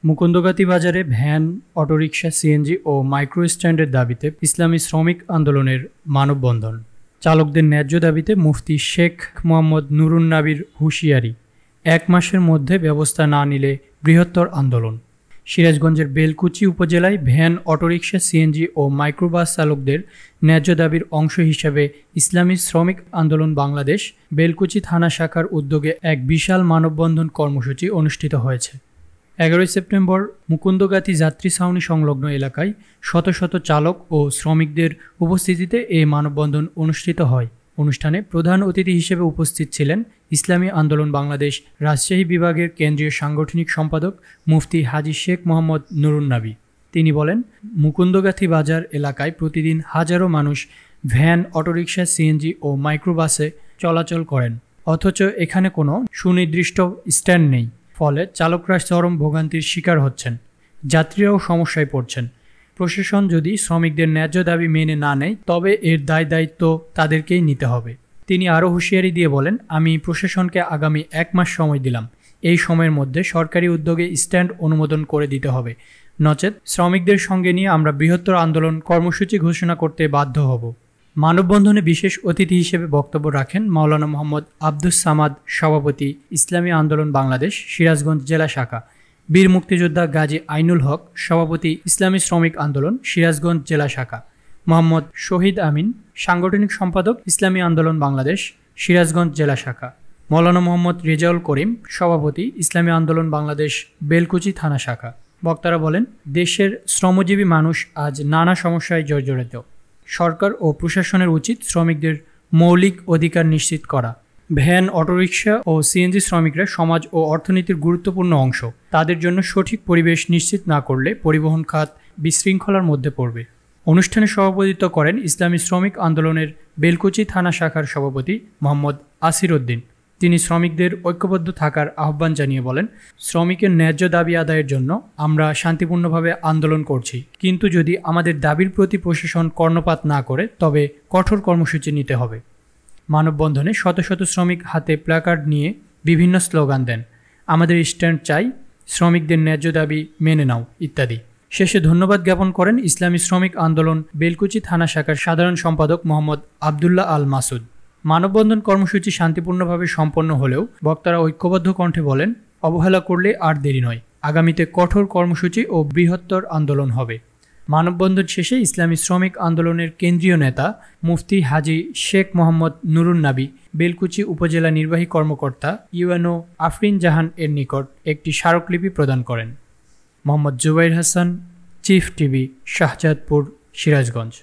মুকুন্দগাতি বাজারে van, autorickshaw, CNG ও micro স্ট্যান্ডের দাবিতে ইসলামী শ্রমিক আন্দোলনের মানববন্ধন। চালকদের ন্যায্য দাবিতে মুফতি শেখ মোহাম্মদ নুরুন্নবীর হুঁশিয়ারি, 1 মাসের মধ্যে ব্যবস্থা না নিলে বৃহত্তর আন্দোলন। সিরাজগঞ্জের বেলকুচি উপজেলায় ভ্যান, অটোরিকশা, সিএনজি ও মাইক্রোবাস চালকদের ন্যায্য দাবির অংশ হিসেবে ইসলামী শ্রমিক আন্দোলন বাংলাদেশ বেলকুচি থানা শাখার উদ্যোগে এক বিশাল মানববন্ধন কর্মসূচি অনুষ্ঠিত হয়েছে। 11 সেপ্টেম্বর মুকুন্দগাতি যাত্রী ছাউনি সংলগ্ন এলাকায় শত শত চালক ও শ্রমিকদের উপস্থিতিতে এই মানববন্ধন অনুষ্ঠিত হয়। অনুষ্ঠানে প্রধান অতিথি হিসেবে উপস্থিত ছিলেন ইসলামী আন্দোলন বাংলাদেশ রাজশাহী বিভাগের কেন্দ্রীয় সাংগঠনিক সম্পাদক মুফতি হাজী শেখ মোহাম্মদ নুরুন্নবী। তিনি বলেন, মুকুন্দগাতি বাজার এলাকায় প্রতিদিন হাজারো মানুষ ভ্যান, অটোরিকশা, সিএনজি ও মাইক্রোবাসে চলাচল করেন, অথচ এখানে কোনো সুনির্দিষ্ট স্ট্যান্ড নেই। ফলে চালকরা চরম ভোগান্তির শিকার হচ্ছেন, যাত্রীরাও সমস্যায় পড়ছেন। প্রশাসন যদি শ্রমিকদের ন্যায্য দাবি মেনে না নেয় তবে এর দায়িত্ব তাদেরকেই নিতে হবে। তিনি আরও হুঁশিয়ারি দিয়ে বলেন, আমি প্রশাসনকে আগামী 1 মাস সময় দিলাম। এই সময়ের মধ্যে সরকারি উদ্যোগে স্ট্যান্ড অনুমোদন করে দিতে হবে, নচেত শ্রমিকদের সঙ্গে নিয়ে আমরা বৃহত্তর আন্দোলন কর্মসূচি ঘোষণা করতে বাধ্য হব। মানববন্ধনে বিশেষ অতিথি হিসেবে বক্তব্য রাখেন মাওলানা মোহাম্মদ আব্দুস সামাদ, সভাপতি, ইসলামী আন্দোলন বাংলাদেশ সিরাজগঞ্জ জেলা শাখা; বীর মুক্তিযোদ্ধা গাজী আইনুল হক, সভাপতি, ইসলামী শ্রমিক আন্দোলন সিরাজগঞ্জ জেলা শাখা; মোহাম্মদ শহীদ আমিন, সাংগঠনিক সম্পাদক, ইসলামী আন্দোলন বাংলাদেশ সিরাজগঞ্জ জেলা শাখা; মাওলানা মোহাম্মদ রেজাউল করিম, সভাপতি, ইসলামী আন্দোলন বাংলাদেশ বেলকুচি থানা শাখা। বক্তারা বলেন, দেশের শ্রমজীবী মানুষ আজ নানা সমস্যায় জর্জরিত। সরকার ও প্রশাসনের উচিত শ্রমিকদের মৌলিক অধিকার নিশ্চিত করা। ভ্যান, অটোরিকশা ও সিএনজি শ্রমিকরা সমাজ ও অর্থনীতির গুরুত্বপূর্ণ অংশ। তাদের জন্য সঠিক পরিবেশ নিশ্চিত না করলে পরিবহন খাত বিশৃঙ্খলার মধ্যে পড়বে। অনুষ্ঠানে সভাপতিত্ব করেন ইসলামী শ্রমিক আন্দোলনের বেলকুচি থানা শাখার সভাপতি মোহাম্মদ আসির উদ্দিন। তিনি শ্রমিকদের ঐক্যবদ্ধ থাকার আহ্বান জানিয়ে বলেন, শ্রমিকের ন্যায্য দাবি আদায়ের জন্য আমরা শান্তিপূর্ণভাবে আন্দোলন করছি, কিন্তু যদি আমাদের দাবির প্রতি প্রশাসন কর্ণপাত না করে তবে কঠোর কর্মসূচি নিতে হবে। মানববন্ধনে শত শত শ্রমিক হাতে প্ল্যাকার্ড নিয়ে বিভিন্ন স্লোগান দেন, আমাদের স্ট্যান্ড চাই, শ্রমিকদের ন্যায্য দাবি মেনে নাও ইত্যাদি। শেষে ধন্যবাদ জ্ঞাপন করেন ইসলামী শ্রমিক আন্দোলন বেলকুচি থানা শাখার সাধারণ সম্পাদক মোহাম্মদ আবদুল্লাহ আল মাসুদ। মানববন্ধন কর্মসূচি শান্তিপূর্ণভাবে সম্পন্ন হলেও বক্তারা ঐক্যবদ্ধ কণ্ঠে বলেন, অবহেলা করলে আর দেরি নয়, আগামীতে কঠোর কর্মসূচি ও বৃহত্তর আন্দোলন হবে। মানববন্ধন শেষে ইসলামী শ্রমিক আন্দোলনের কেন্দ্রীয় নেতা মুফতি হাজী শেখ মোহাম্মদ নুরুন্নবী বেলকুচি উপজেলা নির্বাহী কর্মকর্তা ইউএনও আফরিন জাহান এর নিকট একটি স্মারকলিপি প্রদান করেন। Mohammad Zubair Hasan, chief TV, Shahzadpur, Sirajganj.